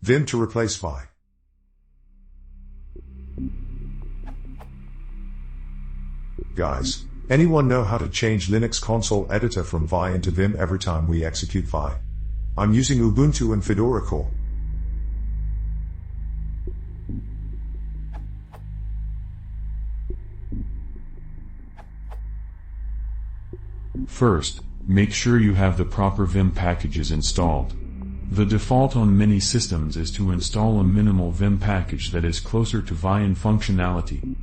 Vim to replace Vi. Guys, anyone know how to change Linux console editor from Vi into Vim every time we execute Vi? I'm using Ubuntu and Fedora Core. First, make sure you have the proper Vim packages installed. The default on many systems is to install a minimal Vim package that is closer to Vi in functionality.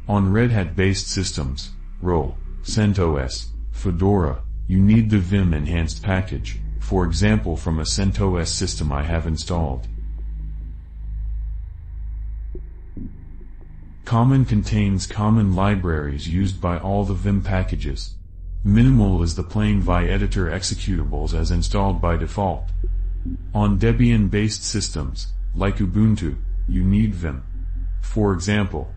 On Red Hat-based systems, RHEL, CentOS, Fedora, you need the Vim enhanced package, for example from a CentOS system I have installed. Common contains common libraries used by all the Vim packages. Minimal is the plain Vi editor executables as installed by default. On Debian-based systems, like Ubuntu, you need Vim. For example,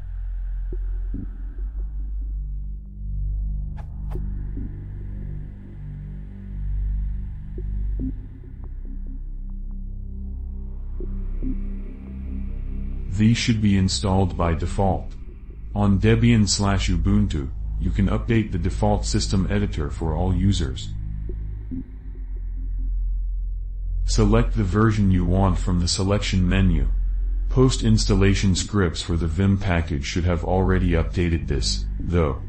these should be installed by default. On Debian/Ubuntu, you can update the default system editor for all users. Select the version you want from the selection menu. Post-installation scripts for the Vim package should have already updated this, though.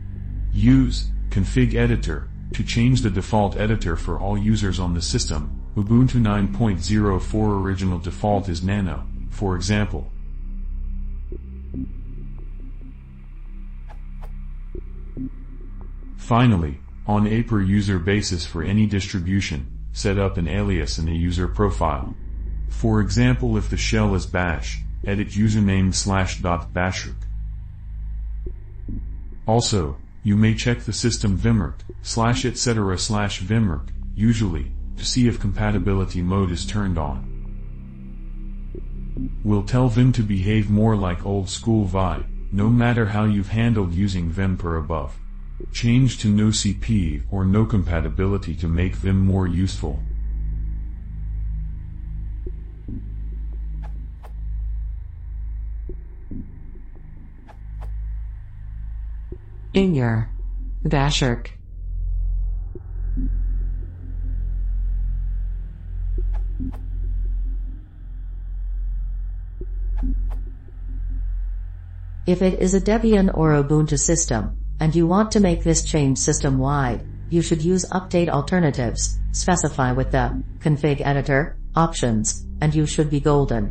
Use config editor to change the default editor for all users on the system. Ubuntu 9.04 original default is Nano, for example. Finally, on a per-user basis for any distribution, set up an alias in the user profile. For example, if the shell is bash, edit username /.bashrc. Also, you may check the system vimrc, /etc/vimrc, usually, to see if compatibility mode is turned on. We'll tell Vim to behave more like old-school Vi, no matter how you've handled using Vim per above. Change to no CP or no compatibility to make Vim more useful. In your bashrc, if it is a Debian or Ubuntu system, and you want to make this change system-wide, you should use Update Alternatives, specify with the config editor options, and you should be golden.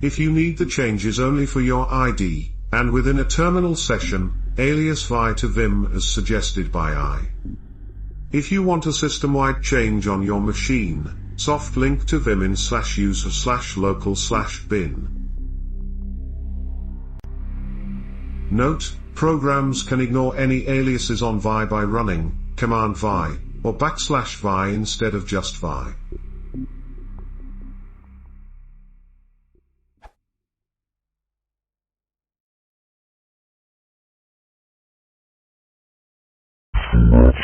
If you need the changes only for your ID, and within a terminal session, alias Vi to Vim as suggested by I. If you want a system-wide change on your machine, soft link to Vim in /user/local/bin. Note, programs can ignore any aliases on Vi by running command Vi or \vi instead of just Vi. Not